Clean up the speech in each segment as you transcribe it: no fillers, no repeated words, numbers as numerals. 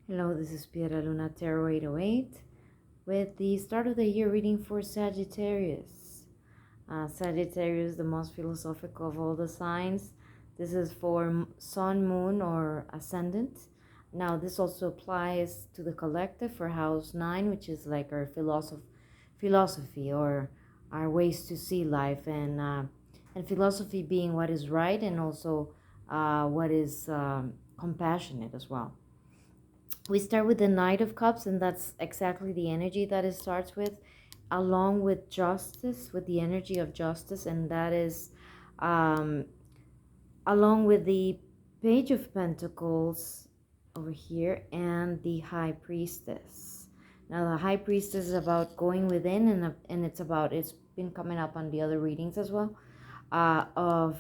Hello, this is Sabrina Taro 808 with the start of the year reading for Sagittarius. Sagittarius, the most philosophical of all the signs. This is for Sun, Moon, or Ascendant. Now, this also applies to the collective for House 9, which is like our philosophy or our ways to see life, and philosophy being what is right and also what is compassionate as well. We start with the Knight of Cups, and that's exactly the energy that it starts with, along with justice, with the energy of justice, and that is um, along with the Page of Pentacles over here and the High Priestess. Now, the High Priestess is about going within, and it's been coming up on the other readings as well, of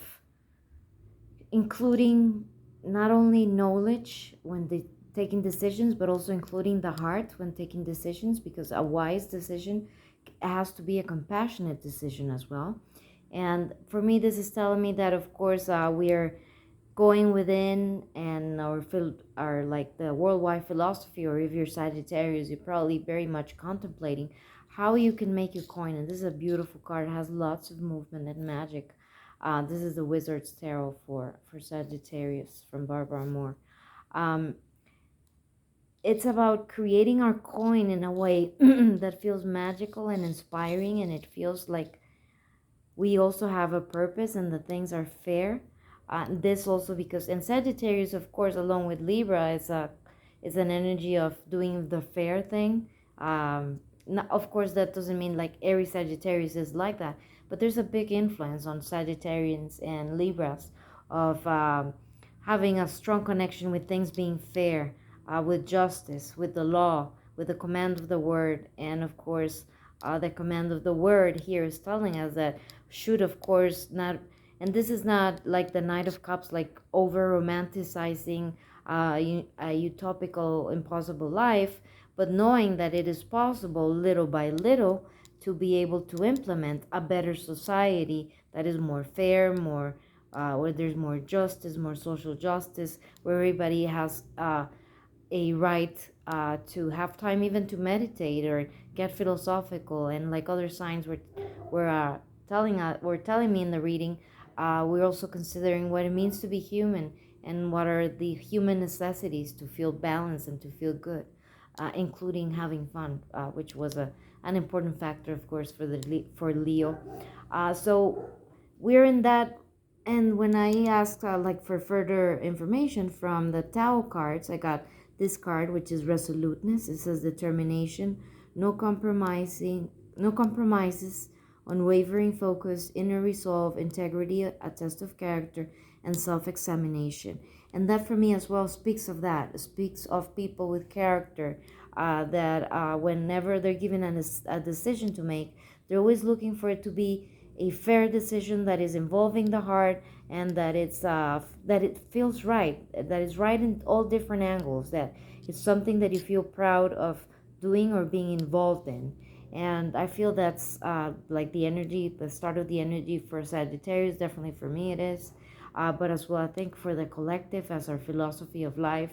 including not only knowledge when taking decisions, but also including the heart when taking decisions, because a wise decision has to be a compassionate decision as well. And for me, this is telling me that, of course, we are going within, and our like the worldwide philosophy, or if you're Sagittarius, you're probably very much contemplating how you can make your coin. And this is a beautiful card. It has lots of movement and magic. This is the Wizard's Tarot for Sagittarius from Barbara Moore. Um, it's about creating our coin in a way that feels magical and inspiring, and it feels like we also have a purpose and the things are fair. This also because in Sagittarius, of course, along with Libra, is an energy of doing the fair thing. Of course, that doesn't mean like every Sagittarius is like that, but there's a big influence on Sagittarians and Libras of having a strong connection with things being fair, with justice, with the law, with the command of the word, and of course, the command of the word here is telling us that should, of course, not, and this is not like the Knight of Cups, like over romanticizing a utopical, impossible life, but knowing that it is possible little by little to be able to implement a better society that is more fair, more where there's more justice, more social justice, where everybody has a right to have time even to meditate or get philosophical. And like other signs were telling me in the reading, we're also considering what it means to be human and what are the human necessities to feel balanced and to feel good, including having fun, which was an important factor, of course, for Leo. So we're in that. And when I asked like for further information from the Tao cards, I got this card, which is resoluteness. It says determination, no compromising, no compromises, unwavering focus, inner resolve, integrity, a test of character, and self-examination. And that for me as well speaks of that. It speaks of people with character, that whenever they're given a decision to make, they're always looking for it to be a fair decision that is involving the heart, and that that it feels right, that is right in all different angles, that it's something that you feel proud of doing or being involved in. And I feel that's like the start of the energy for Sagittarius. Definitely for me it is, but as well I think for the collective as our philosophy of life,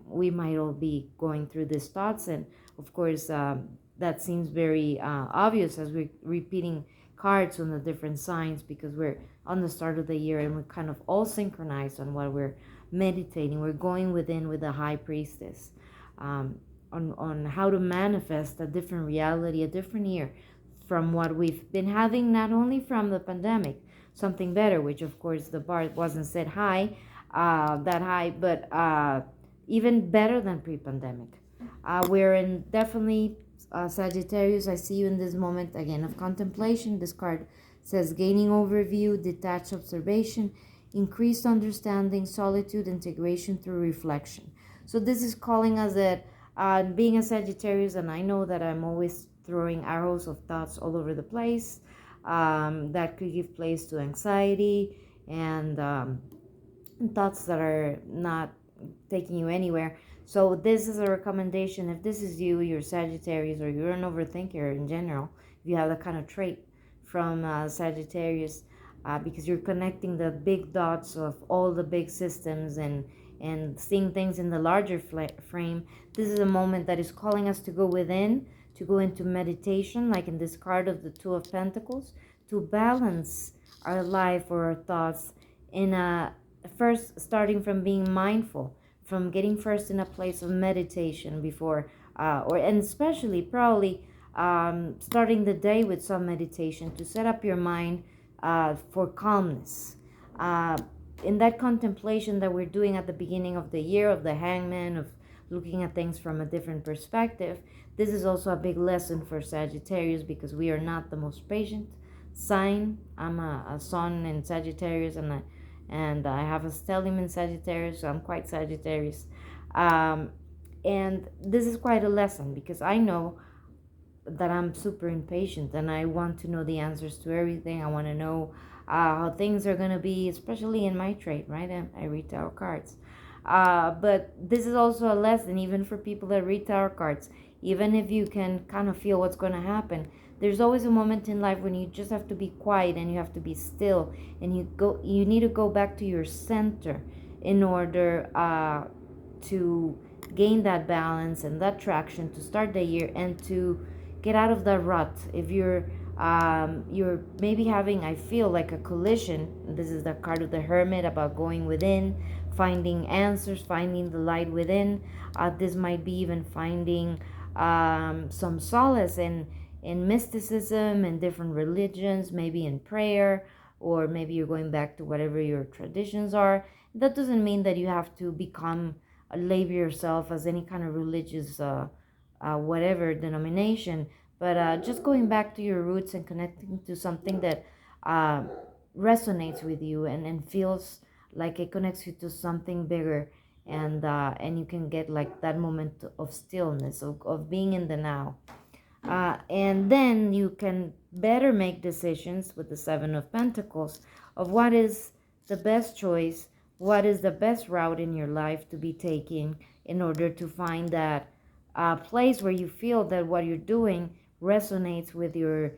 we might all be going through these thoughts. And of course, that seems very obvious as we're repeating cards on the different signs, because we're on the start of the year and we're kind of all synchronized on what we're meditating. We're going within with the High Priestess, on how to manifest a different reality, a different year from what we've been having, not only from the pandemic, something better, which of course the bar wasn't set high, that high, but even better than pre-pandemic. We're in definitely Sagittarius. I see you in this moment again of contemplation. This card says gaining overview, detached observation, increased understanding, solitude, integration through reflection. So this is calling us that being a Sagittarius, and I know that I'm always throwing arrows of thoughts all over the place, that could give place to anxiety and thoughts that are not taking you anywhere. So this is a recommendation. If this is you, you're Sagittarius, or you're an overthinker in general, if you have that kind of trait from Sagittarius, because you're connecting the big dots of all the big systems, and seeing things in the larger frame. This is a moment that is calling us to go within, to go into meditation, like in this card of the Two of Pentacles, to balance our life or our thoughts in a first starting from being mindful, from getting first in a place of meditation before, and especially probably starting the day with some meditation to set up your mind for calmness. Uh, in that contemplation that we're doing at the beginning of the year, of the hangman, of looking at things from a different perspective, this is also a big lesson for Sagittarius because we are not the most patient sign. I'm a sun in Sagittarius, and I have a stellium in Sagittarius, so I'm quite Sagittarius. Um, and this is quite a lesson because I know that I'm super impatient and I want to know the answers to everything. I want to know how things are going to be, especially in my trade, right? I read tarot cards. But this is also a lesson, even for people that read tarot cards. Even if you can kind of feel what's going to happen, there's always a moment in life when you just have to be quiet and you have to be still, and you need to go back to your center in order to gain that balance and that traction to start the year and to get out of that rut. If you're maybe having, I feel like a collision. This is the card of the Hermit, about going within, finding answers, finding the light within. This might be even finding some solace in mysticism and different religions, maybe in prayer, or maybe you're going back to whatever your traditions are. That doesn't mean that you have to become label yourself as any kind of religious whatever denomination, but just going back to your roots and connecting to something that uh, resonates with you and feels like it connects you to something bigger, and you can get like that moment of stillness, of being in the now. And then you can better make decisions with the Seven of Pentacles of what is the best choice, what is the best route in your life to be taking in order to find that place where you feel that what you're doing resonates with your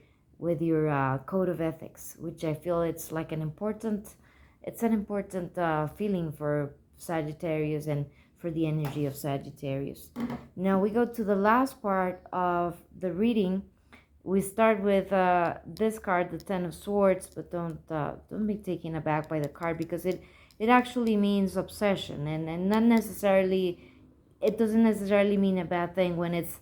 code of ethics, which I feel it's an important feeling for Sagittarius and for the energy of Sagittarius. Now we go to the last part of the reading. We start with this card, the Ten of Swords, but don't be taken aback by the card because it actually means obsession, and not necessarily, it doesn't necessarily mean a bad thing when it's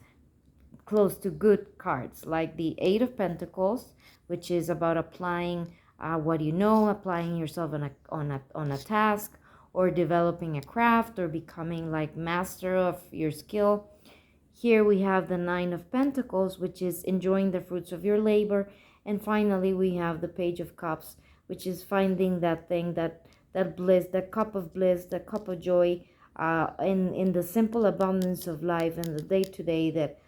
close to good cards, like the Eight of Pentacles, which is about applying what you know, applying yourself on a task, or developing a craft, or becoming like master of your skill. Here we have the Nine of Pentacles, which is enjoying the fruits of your labor. And finally, we have the Page of Cups, which is finding that thing, that bliss, that cup of bliss, that cup of joy, in the simple abundance of life and the day-to-day that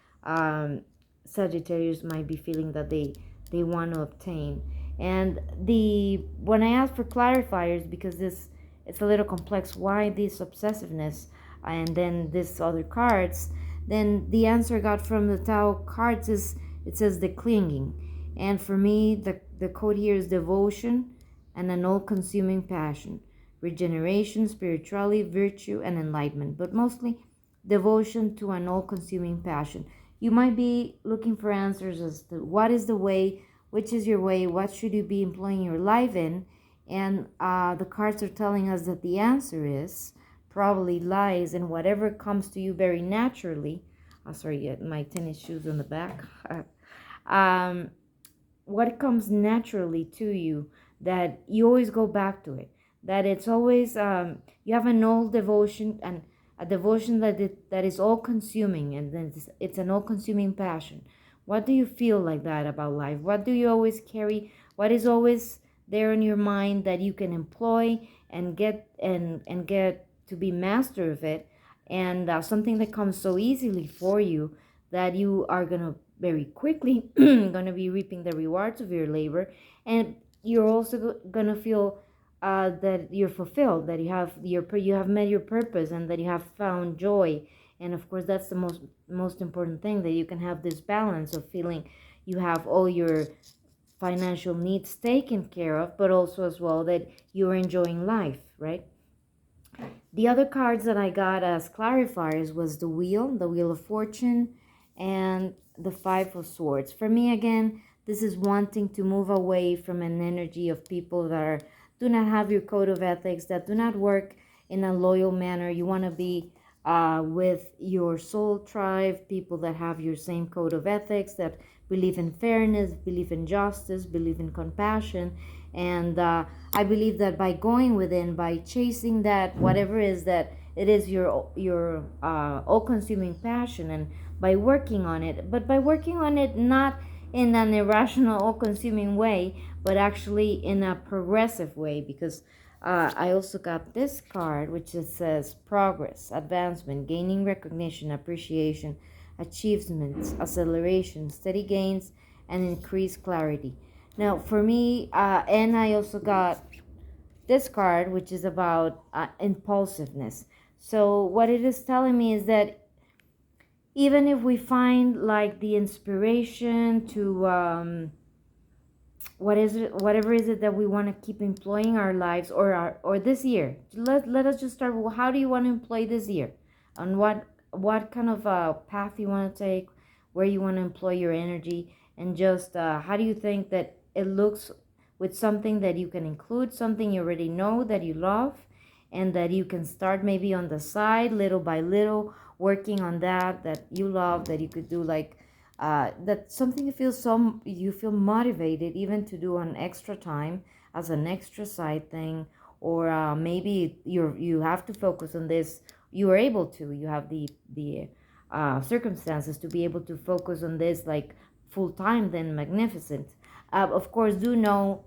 Sagittarius might be feeling that they want to obtain. And when I ask for clarifiers, because it's a little complex, why this obsessiveness and then this other cards, then the answer I got from the Tao cards is, it says the clinging. And for me, the code here is devotion and an all-consuming passion, regeneration, spirituality, virtue, and enlightenment, but mostly devotion to an all-consuming passion. You might be looking for answers as to what is the way, which is your way, what should you be employing your life in, and the cards are telling us that the answer is probably lies in whatever comes to you very naturally. Oh, sorry, my tennis shoes on the back. What comes naturally to you, that you always go back to it, that it's always you have an old devotion, and a devotion that is all consuming, and then it's an all consuming passion. What do you feel like that about life? What do you always carry? What is always there in your mind that you can employ and get to be master of it, and something that comes so easily for you that you are gonna very quickly gonna be reaping the rewards of your labor, and you're also gonna feel that you're fulfilled, that you have met your purpose, and that you have found joy. And of course, that's the most important thing, that you can have this balance of feeling you have all your financial needs taken care of, but also as well that you're enjoying life, right? The other cards that I got as clarifiers was the Wheel of Fortune, and the Five of Swords. For me, again, this is wanting to move away from an energy of people that do not have your code of ethics, that do not work in a loyal manner. You want to be with your soul tribe, people that have your same code of ethics, that believe in fairness, believe in justice, believe in compassion. And I believe that by going within, by chasing that, whatever is that, it is your all-consuming passion, and by working on it, but by working on it not in an irrational, all-consuming way, but actually in a progressive way, because I also got this card, which it says progress, advancement, gaining recognition, appreciation, achievements, acceleration, steady gains, and increased clarity. Now, for me, and I also got this card, which is about impulsiveness. So, what it is telling me is that even if we find like the inspiration to what is it, whatever is it that we want to keep employing our lives, or this year, let us just start. Well, how do you want to employ this year, and what kind of path you want to take, where you want to employ your energy, and just how do you think that it looks with something that you can include, something you already know that you love, and that you can start maybe on the side, little by little, working on that you love, that you could do like that something you feel motivated even to do on extra time as an extra side thing, or maybe you have to focus on this. You are able to. You have the circumstances to be able to focus on this like full time. Then magnificent. Of course, do know.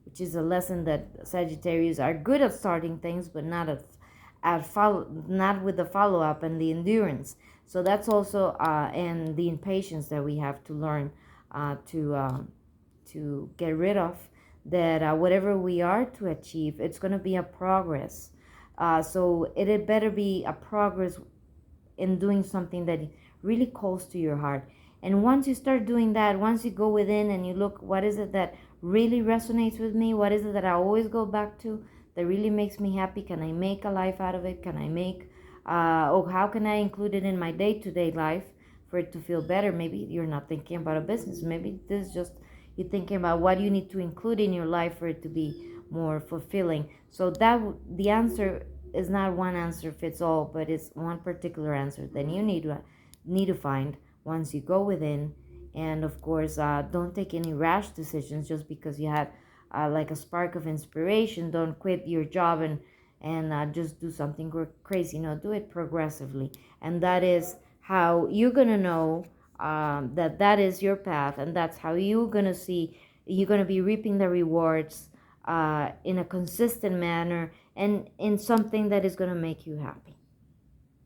Which is a lesson that Sagittarius are good at starting things, but not with the follow up and the endurance. So that's also and the impatience that we have to learn to get rid of. That whatever we are to achieve, it's going to be a progress. So it had better be a progress in doing something that really calls to your heart. And once you start doing that, once you go within and you look, what is it that really resonates with me? What is it that I always go back to that really makes me happy? Can I make a life out of it? Can I make, or how can I include it in my day-to-day life for it to feel better? Maybe you're not thinking about a business. Maybe this is just you're thinking about what you need to include in your life for it to be more fulfilling. So that the answer is not one answer fits all, but it's one particular answer. Then you need to find once you go within. And of course, don't take any rash decisions just because you had like a spark of inspiration. Don't quit your job and just do something crazy. Do it progressively, and that is how you're gonna know that is your path, and that's how you're gonna be reaping the rewards in a consistent manner and in something that is gonna make you happy.